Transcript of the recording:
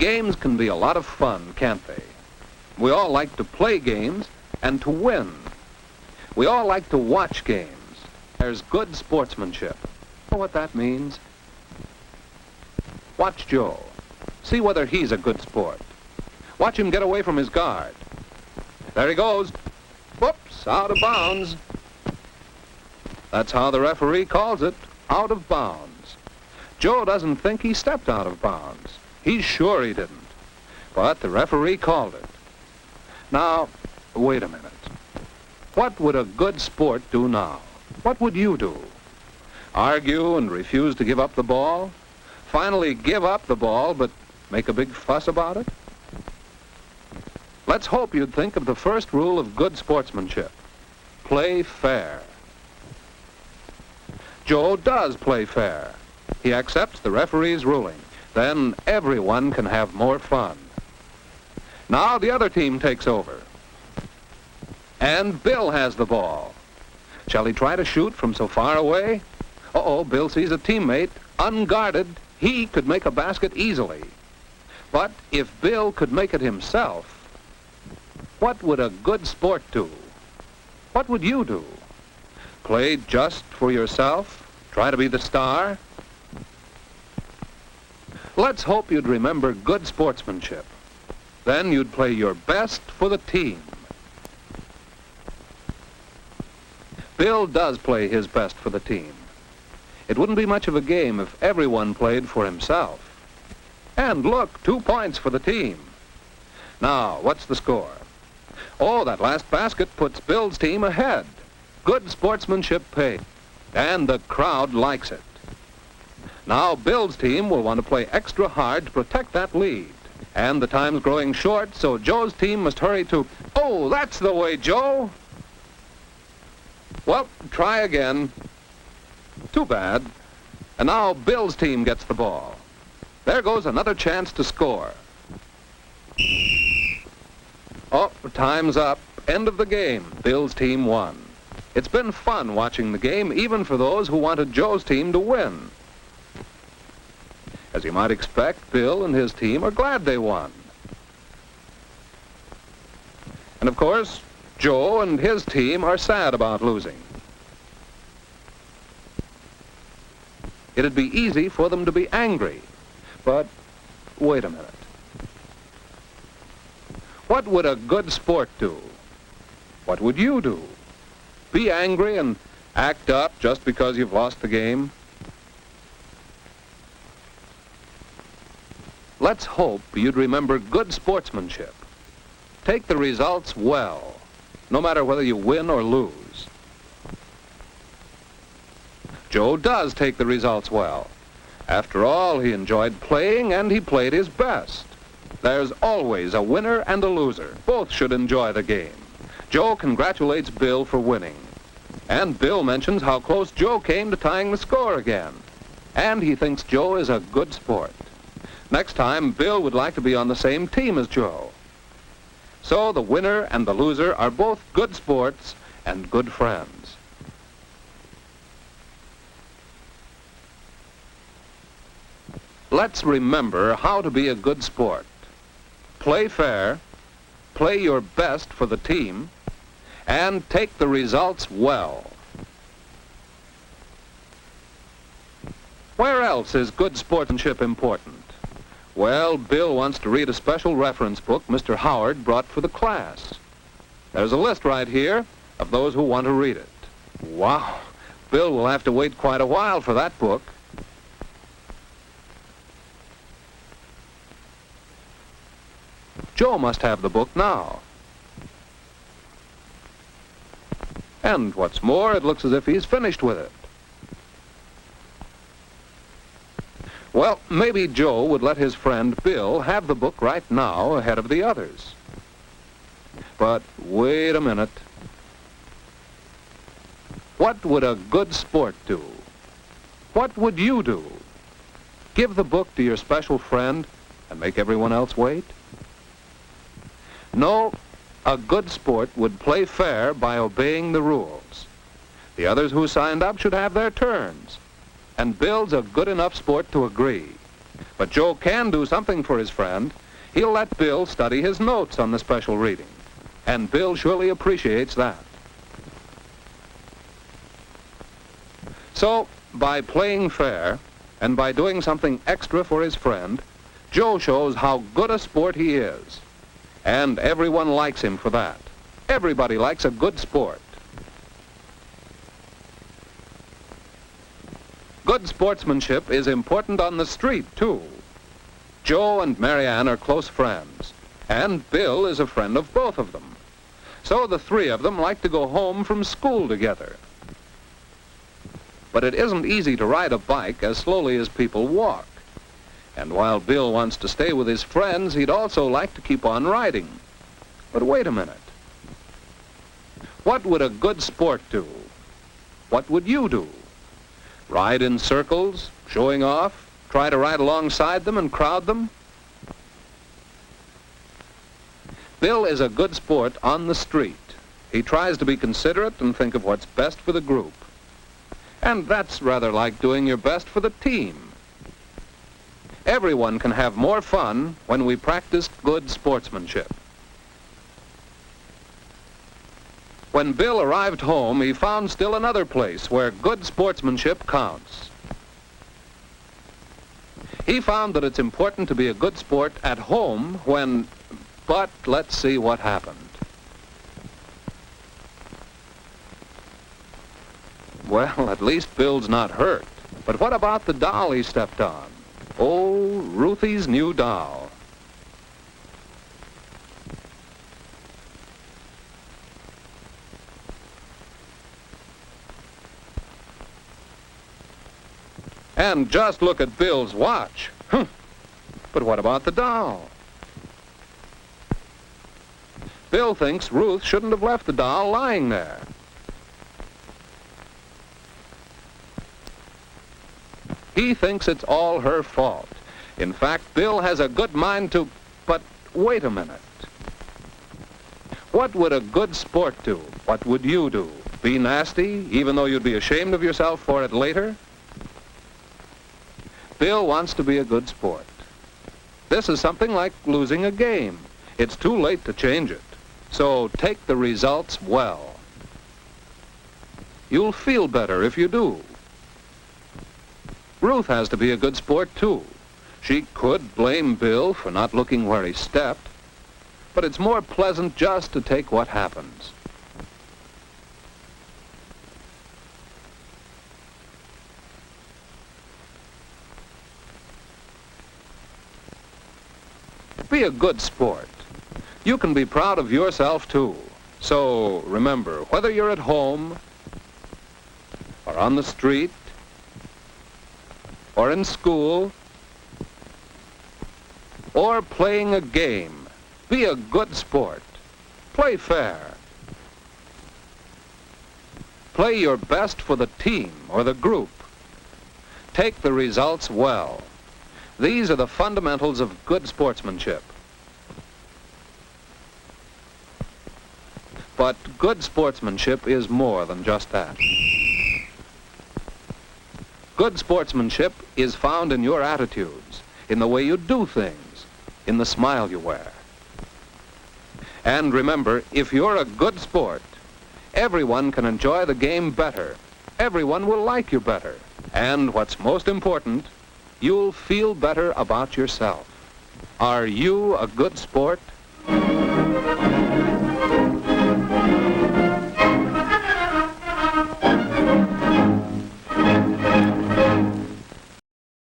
Games can be a lot of fun, can't they? We all like to play games and to win. We all like to watch games. There's good sportsmanship. You know what that means? Watch Joe. See whether he's a good sport. Watch him get away from his guard. There he goes. Whoops, out of bounds. That's how the referee calls it, out of bounds. Joe doesn't think he stepped out of bounds. He's sure he didn't. But the referee called it. Now, wait a minute. What would a good sport do now? What would you do? Argue and refuse to give up the ball? Finally give up the ball, but make a big fuss about it? Let's hope you'd think of the first rule of good sportsmanship. Play fair. Joe does play fair. He accepts the referee's ruling. Then everyone can have more fun. Now the other team takes over. And Bill has the ball. Shall he try to shoot from so far away? Uh-oh, Bill sees a teammate, unguarded. He could make a basket easily. But if Bill could make it himself, what would a good sport do? What would you do? Play just for yourself? Try to be the star? Let's hope you'd remember good sportsmanship. Then you'd play your best for the team. Bill does play his best for the team. It wouldn't be much of a game if everyone played for himself. And look, 2 points for the team. Now, what's the score? Oh, that last basket puts Bill's team ahead. Good sportsmanship paid. And the crowd likes it. Now, Bill's team will want to play extra hard to protect that lead. And the time's growing short, so Joe's team must hurry to... Oh, that's the way, Joe! Well, try again. Too bad. And now Bill's team gets the ball. There goes another chance to score. Oh, time's up. End of the game. Bill's team won. It's been fun watching the game, even for those who wanted Joe's team to win. As you might expect, Bill and his team are glad they won. And of course, Joe and his team are sad about losing. It'd be easy for them to be angry, but wait a minute. What would a good sport do? What would you do? Be angry and act up just because you've lost the game? Let's hope you'd remember good sportsmanship. Take the results well, no matter whether you win or lose. Joe does take the results well. After all, he enjoyed playing and he played his best. There's always a winner and a loser. Both should enjoy the game. Joe congratulates Bill for winning. And Bill mentions how close Joe came to tying the score again. And he thinks Joe is a good sport. Next time, Bill would like to be on the same team as Joe. So the winner and the loser are both good sports and good friends. Let's remember how to be a good sport. Play fair, play your best for the team, and take the results well. Where else is good sportsmanship important? Well, Bill wants to read a special reference book Mr. Howard brought for the class. There's a list right here of those who want to read it. Wow, Bill will have to wait quite a while for that book. Joe must have the book now. And what's more, it looks as if he's finished with it. Well, maybe Joe would let his friend Bill have the book right now ahead of the others. But wait a minute. What would a good sport do? What would you do? Give the book to your special friend and make everyone else wait? No, a good sport would play fair by obeying the rules. The others who signed up should have their turns. And Bill's a good enough sport to agree. But Joe can do something for his friend. He'll let Bill study his notes on the special reading. And Bill surely appreciates that. So, by playing fair, and by doing something extra for his friend, Joe shows how good a sport he is. And everyone likes him for that. Everybody likes a good sport. Good sportsmanship is important on the street, too. Joe and Marianne are close friends, and Bill is a friend of both of them. So the three of them like to go home from school together. But it isn't easy to ride a bike as slowly as people walk. And while Bill wants to stay with his friends, he'd also like to keep on riding. But wait a minute. What would a good sport do? What would you do? Ride in circles, showing off, try to ride alongside them and crowd them? Bill is a good sport on the street. He tries to be considerate and think of what's best for the group. And that's rather like doing your best for the team. Everyone can have more fun when we practice good sportsmanship. When Bill arrived home, he found still another place where good sportsmanship counts. He found that it's important to be a good sport at home when... But let's see what happened. Well, at least Bill's not hurt. But what about the doll he stepped on? Oh, Ruthie's new doll. And just look at Bill's watch. But what about the doll? Bill thinks Ruth shouldn't have left the doll lying there. He thinks it's all her fault. In fact, Bill has a good mind to... But wait a minute. What would a good sport do? What would you do? Be nasty, even though you'd be ashamed of yourself for it later? Bill wants to be a good sport. This is something like losing a game. It's too late to change it. So take the results well. You'll feel better if you do. Ruth has to be a good sport, too. She could blame Bill for not looking where he stepped, but it's more pleasant just to take what happens. Be a good sport. You can be proud of yourself, too. So remember, whether you're at home, or on the street, or in school, or playing a game, be a good sport. Play fair. Play your best for the team or the group. Take the results well. These are the fundamentals of good sportsmanship. But good sportsmanship is more than just that. Good sportsmanship is found in your attitudes, in the way you do things, in the smile you wear. And remember, if you're a good sport, everyone can enjoy the game better. Everyone will like you better. And what's most important, you'll feel better about yourself. Are you a good sport?